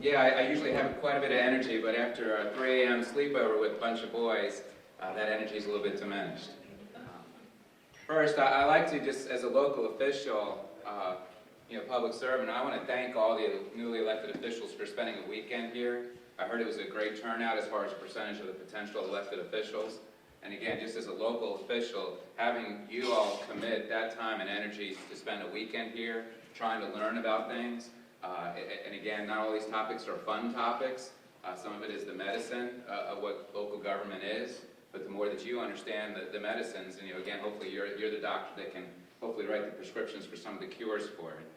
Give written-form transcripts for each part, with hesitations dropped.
Yeah, I usually have quite a bit of energy, but after a 3 a.m. sleepover with a bunch of boys, that energy is a little bit diminished. First, I like to just, as a local official, public servant, I want to thank all the newly elected officials for spending a weekend here. I heard it was a great turnout as far as a percentage of the potential elected officials. And again, just as a local official, having you all commit that time and energy to spend a weekend here, trying to learn about things. And again, not all these topics are fun topics. Some of it is the medicine of what local government is. But the more that you understand the medicines, and again, hopefully you're the doctor that can hopefully write the prescriptions for some of the cures for it.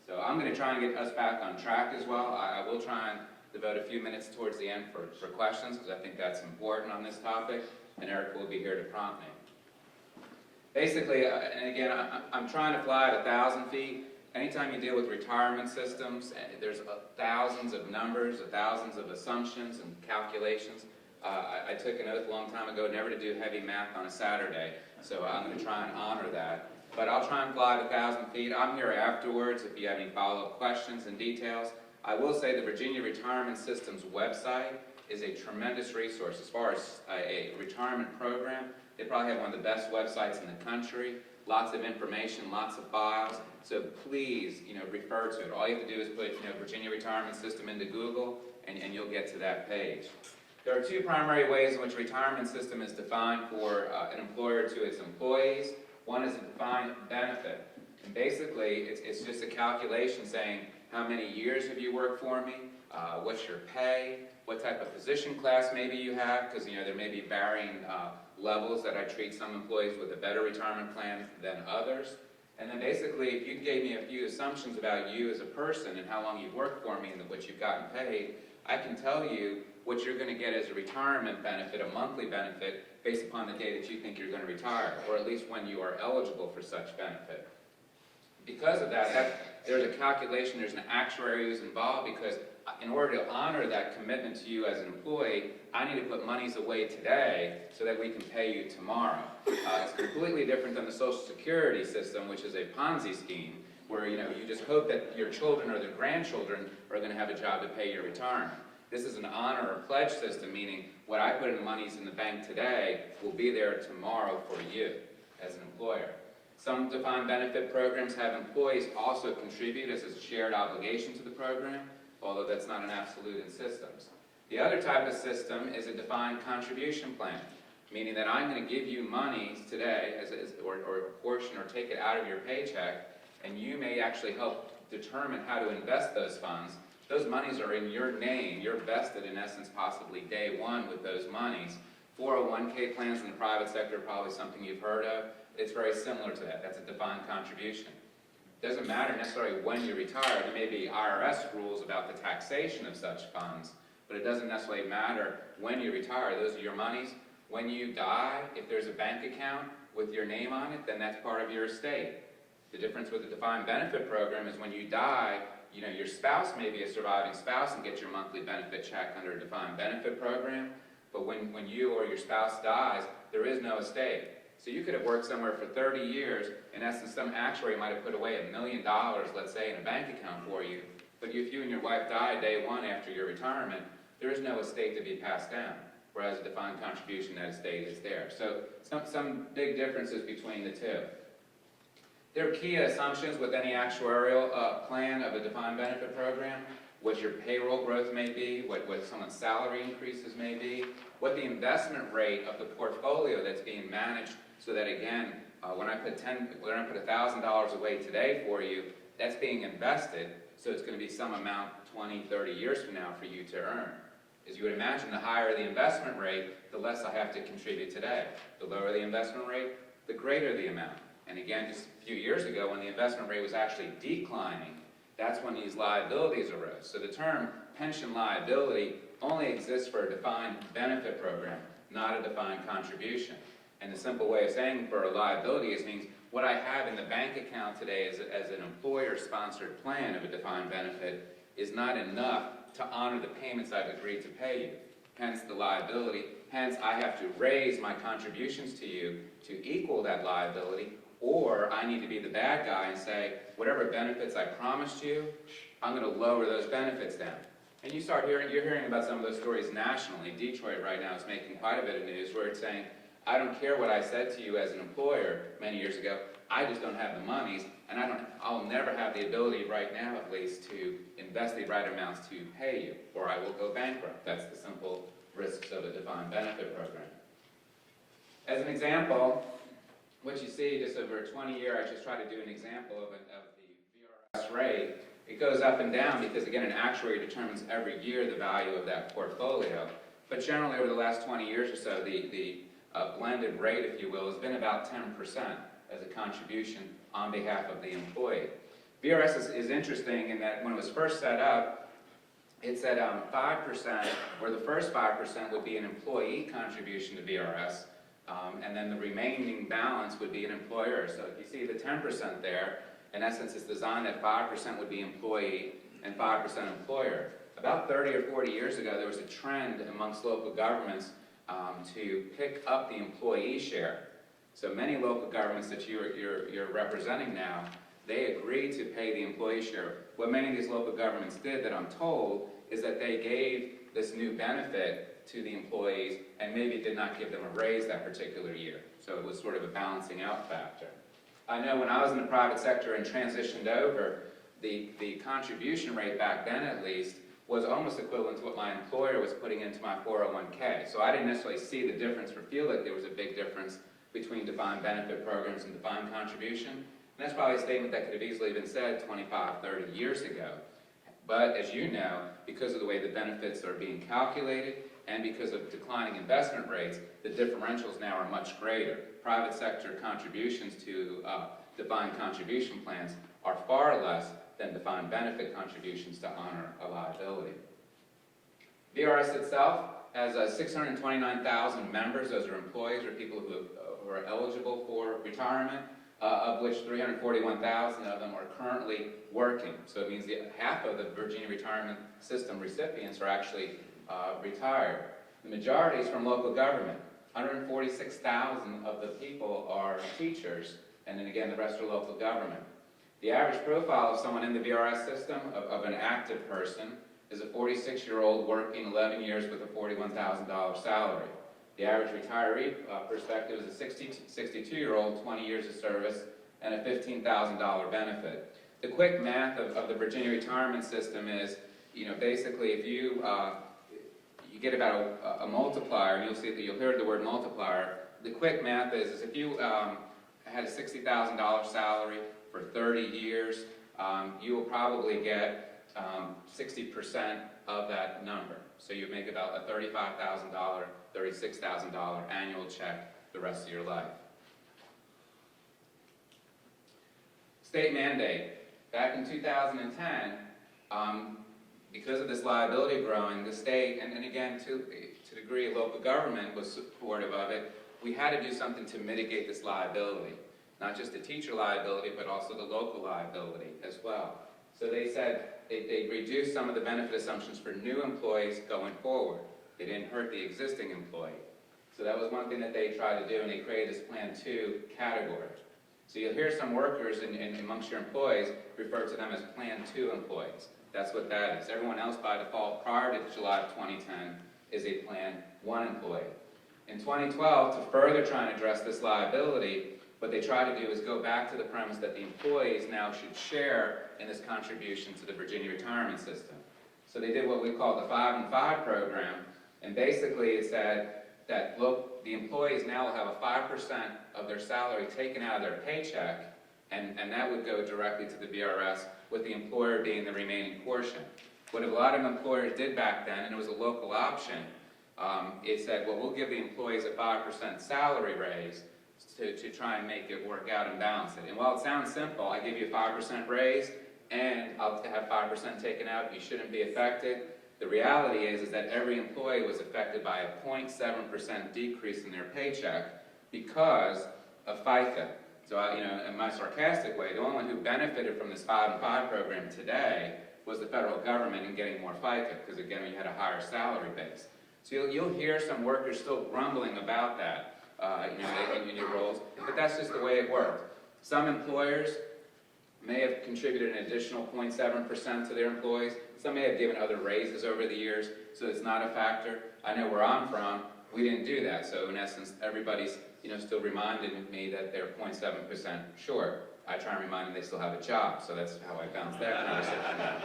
So I'm going to try and get us back on track as well. I will try and devote a few minutes towards the end for questions, because I think that's important on this topic, and Eric will be here to prompt me. Basically, and again, I'm trying to fly at 1,000 feet. Anytime you deal with retirement systems, there's thousands of numbers, thousands of assumptions and calculations. I took an oath a long time ago never to do heavy math on a Saturday, so I'm going to try and honor that. But I'll try and fly at 1,000 feet. I'm here afterwards if you have any follow-up questions and details. I will say the Virginia Retirement System's website is a tremendous resource as far as a retirement program. They probably have one of the best websites in the country. Lots of information, lots of files. So please, refer to it. All you have to do is put, Virginia Retirement System into Google, and you'll get to that page. There are two primary ways in which a retirement system is defined for an employer to its employees. One is a defined benefit. And basically, it's just a calculation saying, how many years have you worked for me? What's your pay? What type of position class maybe you have? Because, there may be varying levels that I treat some employees with a better retirement plan than others. And then basically, if you gave me a few assumptions about you as a person and how long you've worked for me and what you've gotten paid, I can tell you what you're going to get as a retirement benefit, a monthly benefit, based upon the day that you think you're going to retire, or at least when you are eligible for such benefit. Because of that, there's a calculation, there's an actuary who's involved, because in order to honor that commitment to you as an employee, I need to put monies away today so that we can pay you tomorrow. It's completely different than the Social Security system, which is a Ponzi scheme, where you just hope that your children or their grandchildren are going to have a job to pay your retirement. This is an honor or pledge system, meaning what I put in the monies in the bank today will be there tomorrow for you as an employer. Some defined benefit programs have employees also contribute as a shared obligation to the program, although that's not an absolute in systems. The other type of system is a defined contribution plan, meaning that I'm going to give you monies today or a portion or take it out of your paycheck, and you may actually help determine how to invest those funds. Those monies are in your name. You're vested, in essence, possibly day one with those monies. 401k plans in the private sector are probably something you've heard of. It's very similar to that. That's a defined contribution. It doesn't matter necessarily when you retire. There may be IRS rules about the taxation of such funds, but it doesn't necessarily matter when you retire. Those are your monies. When you die, if there's a bank account with your name on it, then that's part of your estate. The difference with the defined benefit program is when you die, your spouse may be a surviving spouse and get your monthly benefit check under a defined benefit program, but when you or your spouse dies, there is no estate. So you could have worked somewhere for 30 years. In essence, some actuary might have put away $1 million, let's say, in a bank account for you, but if you and your wife die day one after your retirement, there is no estate to be passed down, whereas a defined contribution, that estate is there. So some big differences between the two. There are key assumptions with any actuarial plan of a defined benefit program: what your payroll growth may be, what someone's salary increases may be, what the investment rate of the portfolio that's being managed, so that again, when I put $1,000 away today for you, that's being invested, so it's going to be some amount 20, 30 years from now for you to earn. As you would imagine, the higher the investment rate, the less I have to contribute today. The lower the investment rate, the greater the amount. And again, just a few years ago, when the investment rate was actually declining, that's when these liabilities arose. So the term pension liability only exists for a defined benefit program, not a defined contribution. And the simple way of saying for a liability means what I have in the bank account today as an employer-sponsored plan of a defined benefit is not enough to honor the payments I've agreed to pay you. Hence the liability. Hence I have to raise my contributions to you to equal that liability, or I need to be the bad guy and say, whatever benefits I promised you, I'm going to lower those benefits down. And you're hearing about some of those stories nationally. Detroit right now is making quite a bit of news where it's saying, I don't care what I said to you as an employer many years ago, I just don't have the monies, and I'll never have the ability right now at least to invest the right amounts to pay you, or I will go bankrupt. That's the simple risks of a defined benefit program. As an example, what you see just over a 20-year, I just try to do an example of the VRS rate. It goes up and down because, again, an actuary determines every year the value of that portfolio. But generally, over the last 20 years or so, the blended rate, if you will, has been about 10% as a contribution on behalf of the employee. VRS is interesting in that when it was first set up, it said 5%, where the first 5% would be an employee contribution to VRS, and then the remaining balance would be an employer. So if you see the 10% there, in essence, it's designed that 5% would be employee and 5% employer. About 30 or 40 years ago, there was a trend amongst local governments to pick up the employee share. So many local governments that you're representing now, they agreed to pay the employee share. What many of these local governments did, that I'm told, is that they gave this new benefit to the employees and maybe did not give them a raise that particular year. So it was sort of a balancing out factor. I know when I was in the private sector and transitioned over, the contribution rate back then at least was almost equivalent to what my employer was putting into my 401k. So I didn't necessarily see the difference or feel like there was a big difference between defined benefit programs and defined contribution. And that's probably a statement that could have easily been said 25, 30 years ago. But as you know, because of the way the benefits are being calculated and because of declining investment rates, the differentials now are much greater. Private sector contributions to defined contribution plans are far less than defined benefit contributions to honor a liability. VRS itself has 629,000 members. Those are employees or people who are eligible for retirement, of which 341,000 of them are currently working. So it means that half of the Virginia Retirement System recipients are actually retired. The majority is from local government. 146,000 of the people are teachers, and then again the rest are local government. The average profile of someone in the VRS system, of an active person, is a 46-year-old working 11 years with a $41,000 salary. The average retiree perspective is a 62-year-old, 20 years of service, and a $15,000 benefit. The quick math of the Virginia retirement system is, basically if you get about a multiplier, and you'll hear the word multiplier. The quick math is if you had a $60,000 salary for 30 years, you will probably get 60% of that number. So you make about a $35,000, $36,000 annual check the rest of your life. State mandate. Back in 2010, because of this liability growing, the state, and again to a degree local government was supportive of it, we had to do something to mitigate this liability. Not just the teacher liability, but also the local liability as well. So they said they reduced some of the benefit assumptions for new employees going forward. They didn't hurt the existing employee. So that was one thing that they tried to do, and they created this Plan 2 category. So you'll hear some workers amongst your employees refer to them as Plan 2 employees. That's what that is. Everyone else by default prior to July of 2010 is a Plan 1 employee. In 2012, to further try and address this liability, what they try to do is go back to the premise that the employees now should share in this contribution to the Virginia retirement system. So they did what we call the 5 and 5 program, and basically it said that, look, the employees now will have a 5% of their salary taken out of their paycheck, and that would go directly to the VRS, with the employer being the remaining portion. What a lot of employers did back then, and it was a local option, it said, well, we'll give the employees a 5% salary raise to try and make it work out and balance it. And while it sounds simple, I give you a 5% raise, and I'll have 5% taken out, you shouldn't be affected. The reality is that every employee was affected by a 0.7% decrease in their paycheck because of FICA. So, in my sarcastic way, the only one who benefited from this 5 and 5 program today was the federal government in getting more FICA, because again, we had a higher salary base. So you'll hear some workers still grumbling about that, in your roles, but that's just the way it worked. Some employers may have contributed an additional 0.7% to their employees, Some may have given other raises over the years, so it's not a factor. I know where I'm from, we didn't do that. So in essence, everybody's still reminding me that they're 0.7% short. I try and remind them they still have a job, so that's how I bounce that conversation out.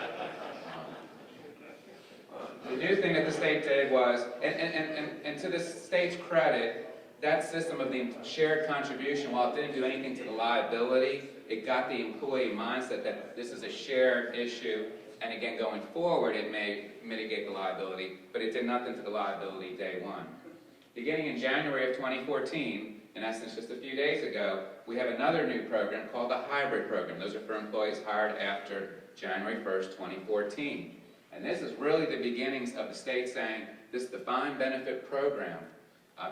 The new thing that the state did was, and to the state's credit, that system of the shared contribution, while it didn't do anything to the liability, it got the employee mindset that this is a shared issue, and again, going forward, it may mitigate the liability, but it did nothing to the liability day one. Beginning in January of 2014, in essence just a few days ago, we have another new program called the hybrid program. Those are for employees hired after January 1st, 2014. And this is really the beginnings of the state saying, this defined benefit program,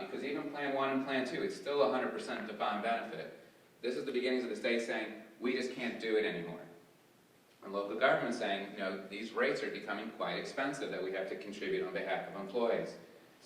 because even Plan 1 and Plan 2, it's still 100% defined benefit. This is the beginnings of the state saying, we just can't do it anymore. And local government saying, these rates are becoming quite expensive that we have to contribute on behalf of employees.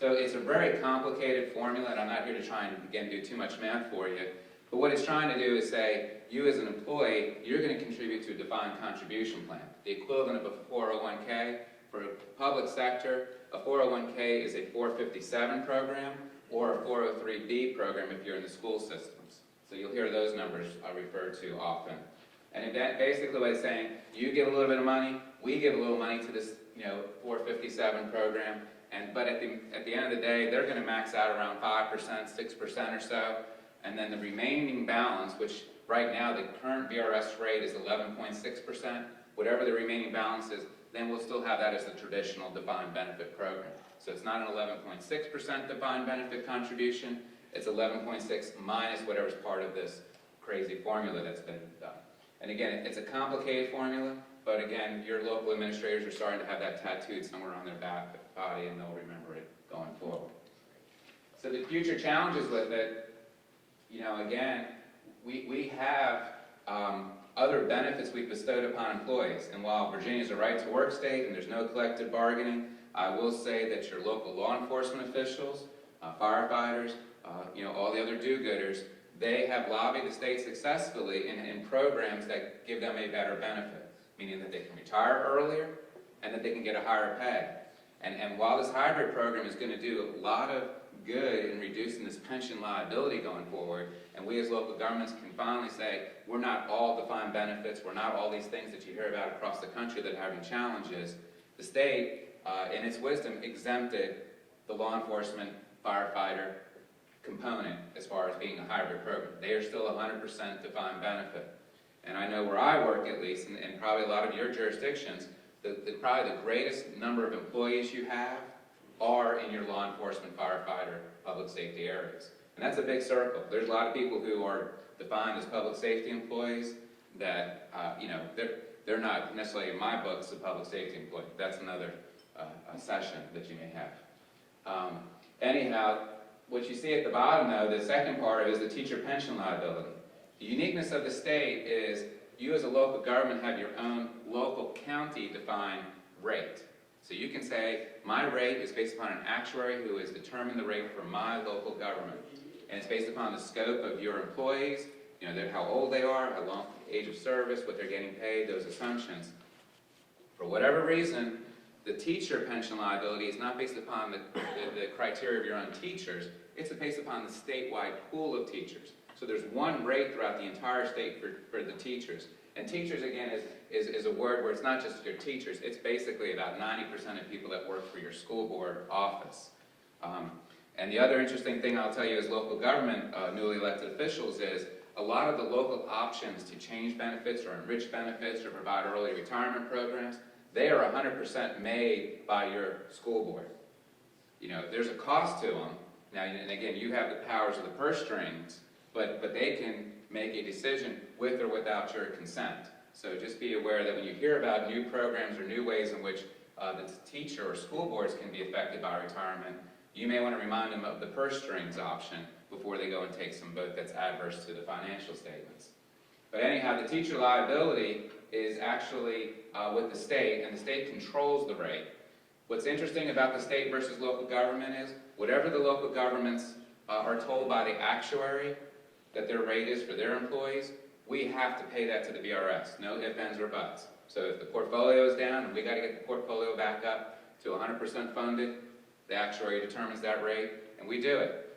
So it's a very complicated formula, and I'm not here to try and, again, do too much math for you. But what it's trying to do is say, you as an employee, you're going to contribute to a defined contribution plan, the equivalent of a 401k. For public sector, a 401k is a 457 program or a 403b program if you're in the school systems. So you'll hear those numbers referred to often. And basically what it's saying, you give a little bit of money, we give a little money to this 457 program, but at the end of the day, they're going to max out around 5%, 6% or so, and then the remaining balance, which right now the current VRS rate is 11.6%, whatever the remaining balance is, then we'll still have that as the traditional defined benefit program. So it's not an 11.6% defined benefit contribution, it's 11.6 minus whatever's part of this crazy formula that's been done. And again, it's a complicated formula, but again, your local administrators are starting to have that tattooed somewhere on their body, and they'll remember it going forward. So the future challenges with it, again, we have other benefits we've bestowed upon employees. And while Virginia is a right-to-work state and there's no collective bargaining, I will say that your local law enforcement officials, firefighters, all the other do-gooders, they have lobbied the state successfully in programs that give them a better benefit, meaning that they can retire earlier and that they can get a higher pay. And while this hybrid program is going to do a lot of good in reducing this pension liability going forward, and we as local governments can finally say, we're not all defined benefits, we're not all these things that you hear about across the country that are having challenges, the state, in its wisdom, exempted the law enforcement firefighter component as far as being a hybrid program. They are still 100% defined benefit. And I know where I work, at least, and probably a lot of your jurisdictions, probably the greatest number of employees you have are in your law enforcement, firefighter, public safety areas. And that's a big circle. There's a lot of people who are defined as public safety employees that, they're not necessarily in my books a public safety employee. That's another session that you may have. Anyhow, what you see at the bottom, though, the second part of it is the teacher pension liability. The uniqueness of the state is you as a local government have your own local county-defined rate. So you can say, my rate is based upon an actuary who has determined the rate for my local government. And it's based upon the scope of your employees, how old they are, how long, age of service, what they're getting paid, those assumptions. For whatever reason, the teacher pension liability is not based upon the criteria of your own teachers, it's based upon the statewide pool of teachers. So there's one rate throughout the entire state for the teachers. And teachers, again, is a word where it's not just your teachers, it's basically about 90% of people that work for your school board office. And the other interesting thing I'll tell you as local government newly elected officials is a lot of the local options to change benefits or enrich benefits or provide early retirement programs, they are 100% made by your school board. There's a cost to them. Now, and again, you have the powers of the purse strings, but they can make a decision with or without your consent. So just be aware that when you hear about new programs or new ways in which the teacher or school boards can be affected by retirement, you may want to remind them of the purse strings option before they go and take some vote that's adverse to the financial statements. But anyhow, the teacher liability is actually with the state, and the state controls the rate. What's interesting about the state versus local government is whatever the local governments are told by the actuary that their rate is for their employees, we have to pay that to the VRS. No ifs, ands, or buts. So if the portfolio is down and we got to get the portfolio back up to 100% funded, the actuary determines that rate, and we do it.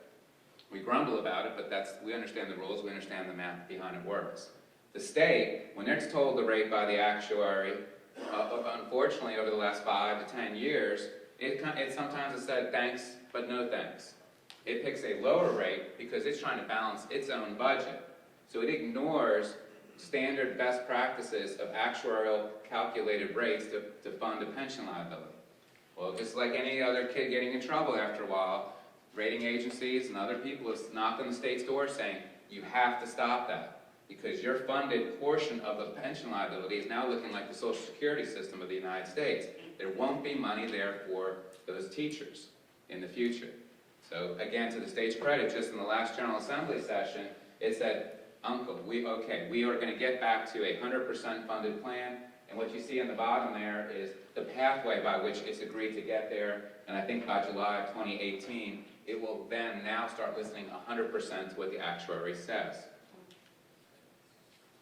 We grumble about it, but we understand the rules, we understand the math behind it works. The state, when it's told the rate by the actuary, unfortunately over the last 5 to 10 years, it sometimes has said thanks, but no thanks. It picks a lower rate because it's trying to balance its own budget. So it ignores standard best practices of actuarial calculated rates to fund a pension liability. Well, just like any other kid getting in trouble after a while, rating agencies and other people have knocked on the state's door saying, you have to stop that, because your funded portion of the pension liability is now looking like the Social Security system of the United States. There won't be money there for those teachers in the future. So again, to the state's credit, just in the last General Assembly session, it said, Uncle, we are going to get back to a 100% funded plan, and what you see in the bottom there is the pathway by which it's agreed to get there, and I think by July of 2018, it will then now start listening 100% to what the actuary says.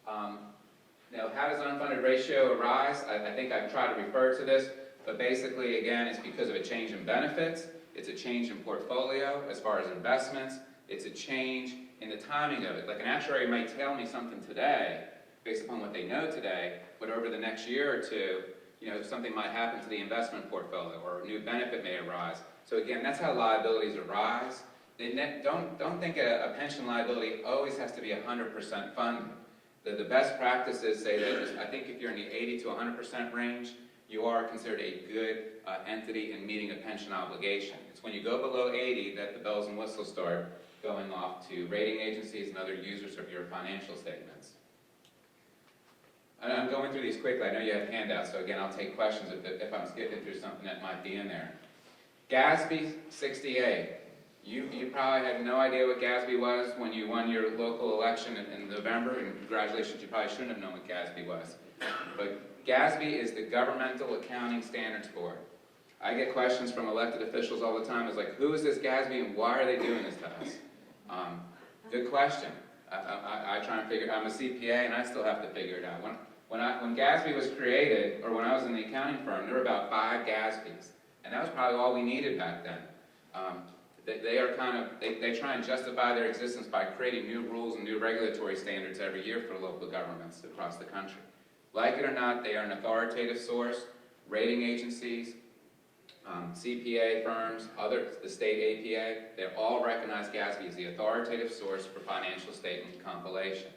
Now, how does unfunded ratio arise? I think I've tried to refer to this, but basically, again, it's because of a change in benefits, it's a change in portfolio as far as investments, it's a change in the timing of it. Like an actuary might tell me something today, based upon what they know today, but over the next year or two, something might happen to the investment portfolio, or a new benefit may arise. So again, that's how liabilities arise. Don't think a pension liability always has to be 100% funded. The best practices say that I think if you're in the 80 to 100% range, you are considered a good entity in meeting a pension obligation. It's when you go below 80 that the bells and whistles start going off to rating agencies and other users of your financial statements. I'm going through these quickly. I know you have handouts, so again, I'll take questions if I'm skipping through something that might be in there. GASB 68. You probably had no idea what GASB was when you won your local election in November, and congratulations, you probably shouldn't have known what GASB was. But GASB is the Governmental Accounting Standards Board. I get questions from elected officials all the time. It's like, who is this GASB and why are they doing this to us? Good question. I try and figure, I'm a CPA and I still have to figure it out. When GASB was created, or when I was in the accounting firm, there were about 5 GASBs. And that was probably all we needed back then. They try and justify their existence by creating new rules and new regulatory standards every year for local governments across the country. Like it or not, they are an authoritative source. Rating agencies, CPA firms, the state APA, they all recognize GASB as the authoritative source for financial statement compilation.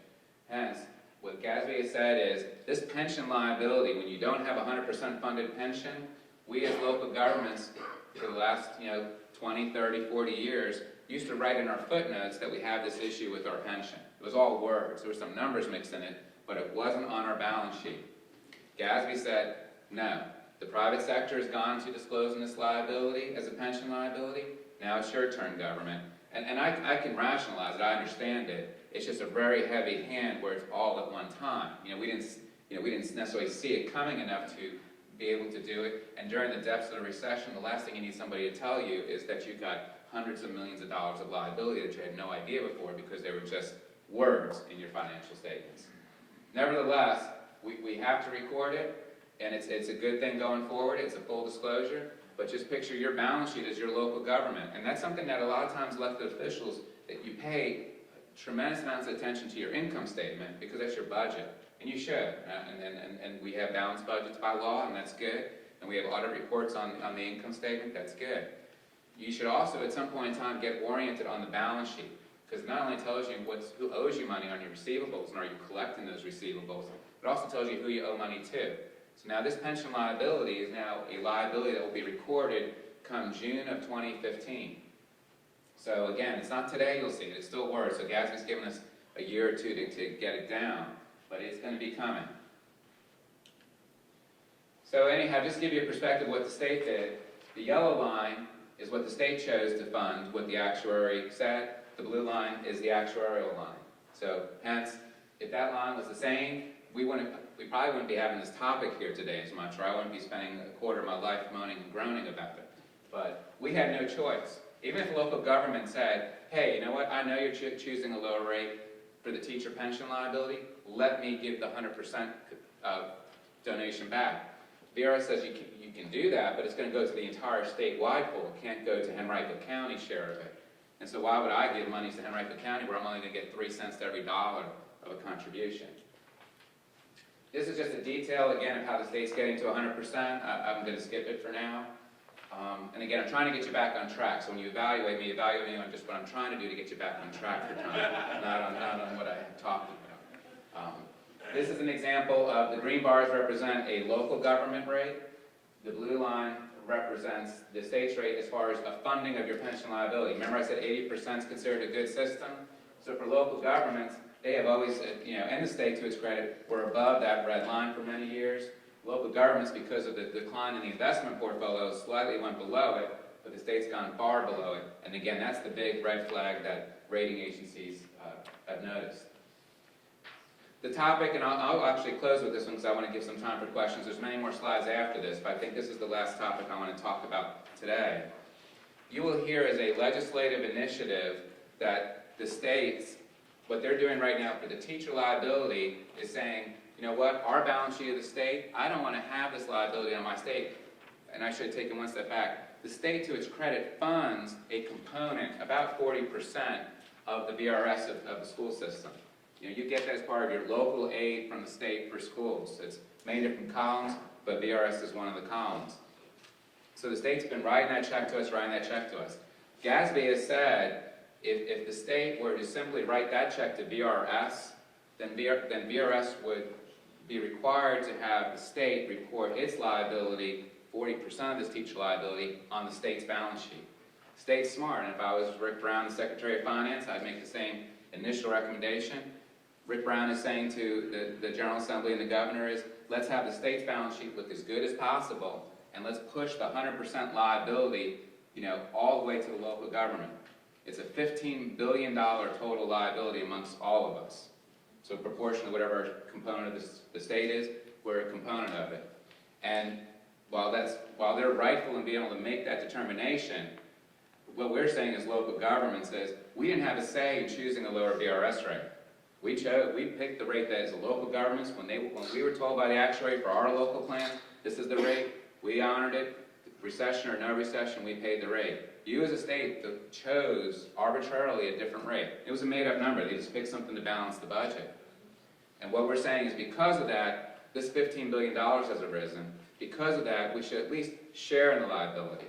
Hence, what GASB has said is, this pension liability, when you don't have a 100% funded pension, we as local governments, for the last 20, 30, 40 years, used to write in our footnotes that we have this issue with our pension. It was all words. There were some numbers mixed in it, but it wasn't on our balance sheet. GASB said, no. The private sector has gone to disclosing this liability as a pension liability. Now it's your turn, government. And I can rationalize it. I understand it. It's just a very heavy hand where it's all at one time. We didn't necessarily see it coming enough to be able to do it. And during the depths of the recession, the last thing you need somebody to tell you is that you've got hundreds of millions of dollars of liability that you had no idea before because they were just words in your financial statements. Nevertheless, we have to record it. And it's a good thing going forward. It's a full disclosure. But just picture your balance sheet as your local government. And that's something that a lot of times elected officials, that you pay tremendous amounts of attention to your income statement because that's your budget. And you should. And we have balanced budgets by law, and that's good. And we have audit reports on the income statement. That's good. You should also, at some point in time, get oriented on the balance sheet. Because it not only tells you who owes you money on your receivables, and are you collecting those receivables, it also tells you who you owe money to. So now this pension liability is now a liability that will be recorded come June of 2015. So again, it's not today you'll see it, it's still worse. So GASB's given us a year or two to get it down, but it's going to be coming. So anyhow, just to give you a perspective of what the state did, the yellow line is what the state chose to fund, what the actuary said. The blue line is the actuarial line. So hence, if that line was the same, we probably wouldn't be having this topic here today as much, or I wouldn't be spending a quarter of my life moaning and groaning about it. But we had no choice. Even if local government said, hey, you know what, I know you're choosing a lower rate for the teacher pension liability, let me give the 100% donation back. VRS says you can do that, but it's going to go to the entire statewide pool. It can't go to Henrico County share of it. And so why would I give money to Henrico County where I'm only going to get 3 cents to every dollar of a contribution? This is just a detail, again, of how the state's getting to 100%. I'm going to skip it for now. And again, I'm trying to get you back on track. So when you evaluate me on just what I'm trying to do to get you back on track for time, not on what I'm talking about. This is an example of the green bars represent a local government rate. The blue line represents the state's rate as far as a funding of your pension liability. Remember I said 80% is considered a good system? So for local governments, they have always, and the state to its credit, were above that red line for many years. Local governments, because of the decline in the investment portfolio, slightly went below it, but the state's gone far below it. And again, that's the big red flag that rating agencies have noticed. The topic, and I'll actually close with this one because I want to give some time for questions. There's many more slides after this, but I think this is the last topic I want to talk about today. You will hear as a legislative initiative that the states, what they're doing right now for the teacher liability is saying, you know what, our balance sheet of the state, I don't want to have this liability on my state. And I should have taken one step back. The state, to its credit, funds a component, about 40% of the VRS of the school system. You get that as part of your local aid from the state for schools. It's many different columns, but VRS is one of the columns. So the state's been writing that check to us. GASB has said if the state were to simply write that check to VRS, then VRS would be required to have the state report its liability, 40% of this teacher liability, on the state's balance sheet. State's smart, and if I was Rick Brown, the Secretary of Finance, I'd make the same initial recommendation. Rick Brown is saying to the General Assembly and the Governor is, let's have the state's balance sheet look as good as possible, and let's push the 100% liability, all the way to the local government. It's a $15 billion total liability amongst all of us. So proportionally, whatever component of the state is, we're a component of it. And while they're rightful in being able to make that determination, what we're saying as local governments is, we didn't have a say in choosing a lower VRS rate. We picked the rate that is the local governments. When we were told by the actuary for our local plan, this is the rate, we honored it. Recession or no recession, we paid the rate. You as a state chose arbitrarily a different rate. It was a made-up number. They just picked something to balance the budget. And what we're saying is because of that, this $15 billion has arisen. Because of that, we should at least share in the liability.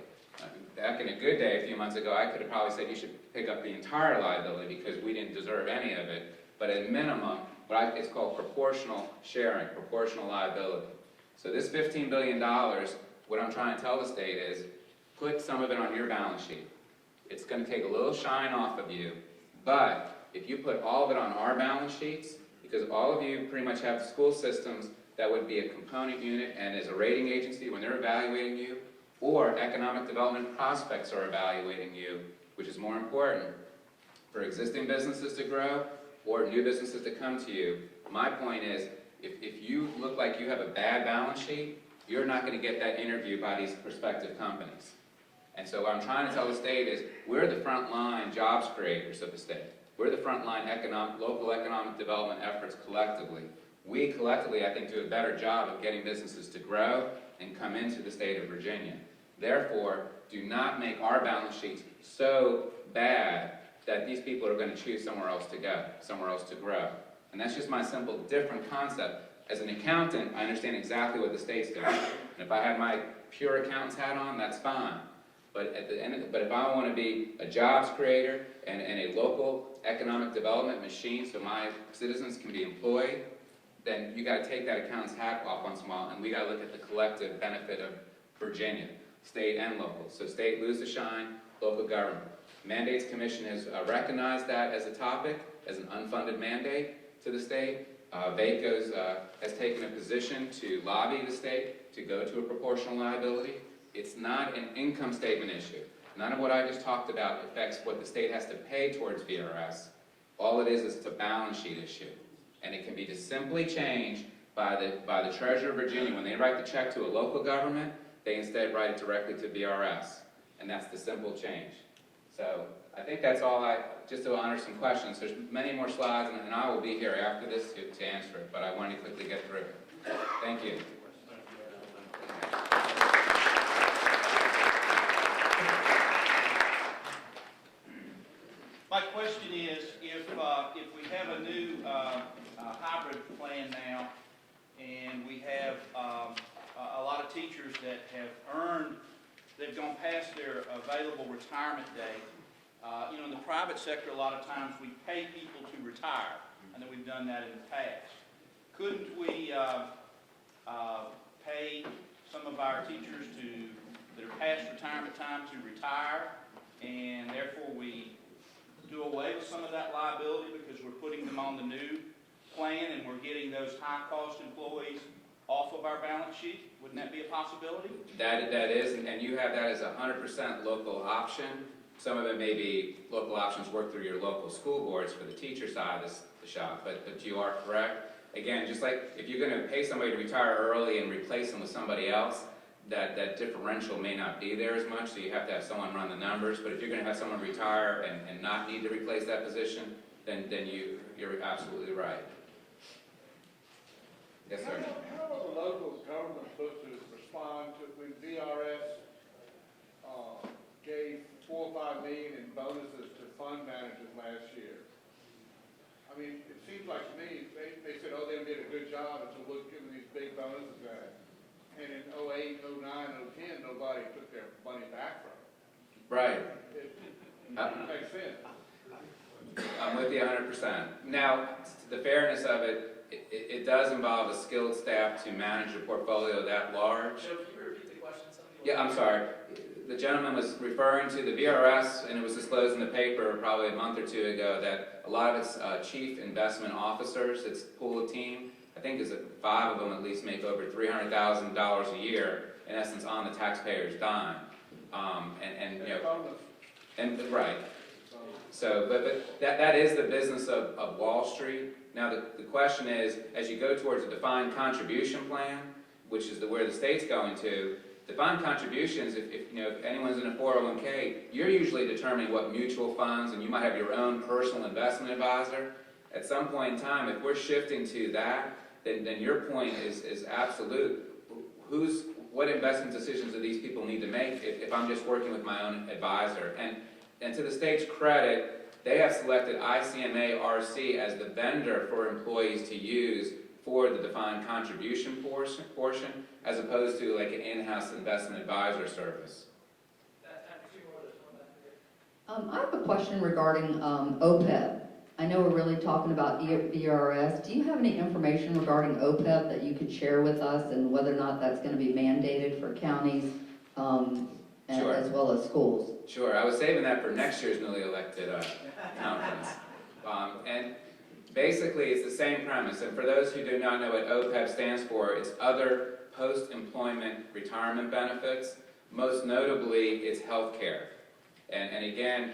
Back in a good day a few months ago, I could have probably said you should pick up the entire liability because we didn't deserve any of it. But at minimum, it's called proportional sharing, proportional liability. So this $15 billion, what I'm trying to tell the state is, put some of it on your balance sheet. It's going to take a little shine off of you, but if you put all of it on our balance sheets, because all of you pretty much have school systems that would be a component unit and as a rating agency when they're evaluating you, or economic development prospects are evaluating you, which is more important, for existing businesses to grow or new businesses to come to you. My point is, if you look like you have a bad balance sheet, you're not going to get that interview by these prospective companies. And so what I'm trying to tell the state is, we're the frontline jobs creators of the state. We're the frontline local economic development efforts collectively. We collectively, I think, do a better job of getting businesses to grow and come into the state of Virginia. Therefore, do not make our balance sheets so bad that these people are going to choose somewhere else to go, somewhere else to grow. And that's just my simple, different concept. As an accountant, I understand exactly what the state's doing. And if I had my pure accountant's hat on, that's fine. But if I want to be a jobs creator and a local economic development machine so my citizens can be employed, then you got to take that accountant's hat off once in a while, and we got to look at the collective benefit of Virginia, state and local. So state, lose the shine, local government. Mandates Commission has recognized that as a topic, as an unfunded mandate to the state. VACo has taken a position to lobby the state to go to a proportional liability. It's not an income statement issue. None of what I just talked about affects what the state has to pay towards VRS. All it is a balance sheet issue. And it can be just simply changed by the Treasurer of Virginia. When they write the check to a local government, they instead write it directly to VRS. And that's the simple change. So I think that's all just to honor some questions. There's many more slides, and I will be here after this to answer it, but I wanted to quickly get through it. Thank you. have a new hybrid plan now, and we have a lot of teachers that have earned, they've gone past their available retirement date. You know, in the private sector, a lot of times we pay people to retire. I know we've done that in the past. Couldn't we pay some of our teachers that are past retirement time to retire, and therefore we do away with some of that liability because we're putting them on the new plan and we're getting those high-cost employees off of our balance sheet? Wouldn't that be a possibility? That is, and you have that as a 100% local option. Some of it may be local options work through your local school boards for the teacher side of the shop, but you are correct. Again, just like if you're going to pay somebody to retire early and replace them with somebody else, that differential may not be there as much, so you have to have someone run the numbers. But if you're going to have someone retire and not need to replace that position, then you're absolutely right. Yes, sir. How are the local government supposed to respond to when VRS gave $4 or $5 million in bonuses to fund managers last year? I mean, it seems like to me, they said, oh, they did a good job, and so we'll give them these big bonuses back. And in 08, 09, 010, nobody took their money back from it. Right. It makes sense. I'm with you 100%. Now, the fairness of it does involve a skilled staff to manage a portfolio that large. Joe, can you repeat the question? Yeah, I'm sorry. The gentleman was referring to the VRS, and it was disclosed in the paper probably a month or two ago that a lot of its chief investment officers, its pool of team, I think is 5 of them at least make over $300,000 a year, in essence, on the taxpayer's dime. You know, and right. So, but that is the business of Wall Street. Now, the question is, as you go towards a defined contribution plan, which is where the state's going to, defined contributions, if anyone's in a 401k, you're usually determining what mutual funds, and you might have your own personal investment advisor. At some point in time, if we're shifting to that, then your point is absolute. What investment decisions do these people need to make if I'm just working with my own advisor? And to the state's credit, they have selected ICMA RC as the vendor for employees to use for the defined contribution portion, as opposed to like an in-house investment advisor service. I have a question regarding OPEB. I know we're really talking about VRS. Do you have any information regarding OPEB that you could share with us, and whether or not that's going to be mandated for counties Sure. as well as schools? Sure. I was saving that for next year's newly elected conference. And basically, it's the same premise. And for those who do not know what OPEB stands for, it's Other Post-Employment Retirement Benefits. Most notably, it's health care. And again,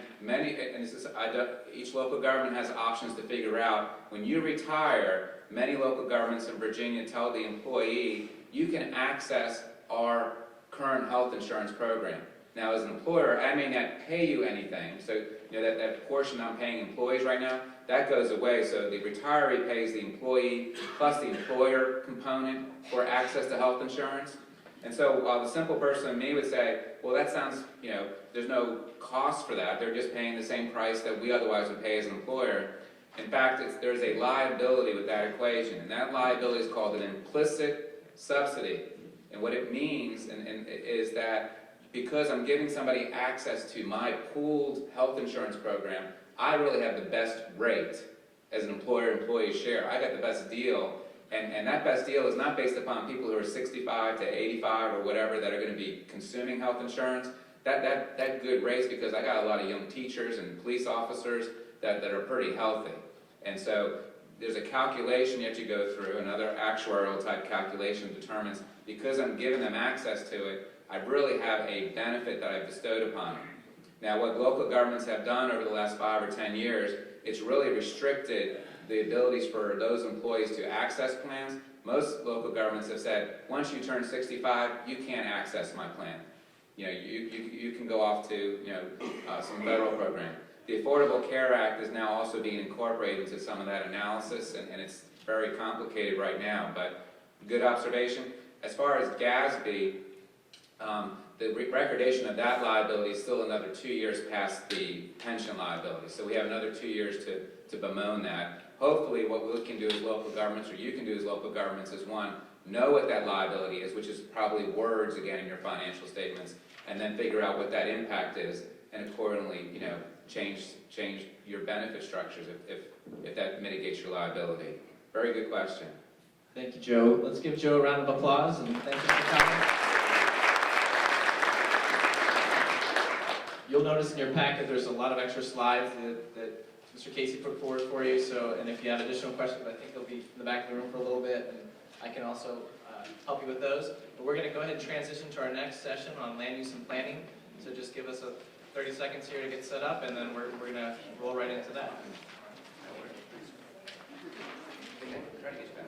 each local government has options to figure out. When you retire, many local governments in Virginia tell the employee, you can access our current health insurance program. Now, as an employer, I may not pay you anything. So, that portion I'm paying employees right now, that goes away. So the retiree pays the employee plus the employer component for access to health insurance. And so while the simple person in me would say, well, that sounds, there's no cost for that. They're just paying the same price that we otherwise would pay as an employer. In fact, there's a liability with that equation, and that liability is called an implicit subsidy. And what it means is that because I'm giving somebody access to my pooled health insurance program, I really have the best rate as an employer-employee share. I got the best deal. And that best deal is not based upon people who are 65 to 85 or whatever that are going to be consuming health insurance. That good rate's because I got a lot of young teachers and police officers that are pretty healthy. And so there's a calculation you have to go through, another actuarial type calculation determines, because I'm giving them access to it, I really have a benefit that I've bestowed upon them. Now, what local governments have done over the last 5 or 10 years, it's really restricted the abilities for those employees to access plans. Most local governments have said, once you turn 65, you can't access my plan. You can go off to some federal program. The Affordable Care Act is now also being incorporated into some of that analysis, and it's very complicated right now, but good observation. As far as GASB, the recordation of that liability is still another 2 years past the pension liability, so we have another 2 years to bemoan that. hopefully what we can do as local governments, or you can do as local governments, is one, know what that liability is, which is probably words again in your financial statements, and then figure out what that impact is, and accordingly, you know, change your benefit structures if that mitigates your liability. Very good question. Thank you, Joe. Let's give Joe a round of applause, and thank you for coming. You'll notice in your packet there's a lot of extra slides that Mr. Casey put forward for you, so, and if you have additional questions, I think they'll be in the back of the room for a little bit, and I can also help you with those. But we're going to go ahead and transition to our next session on land use and planning, so just give us 30 seconds here to get set up, and then we're going to roll right into that. Try to get you back.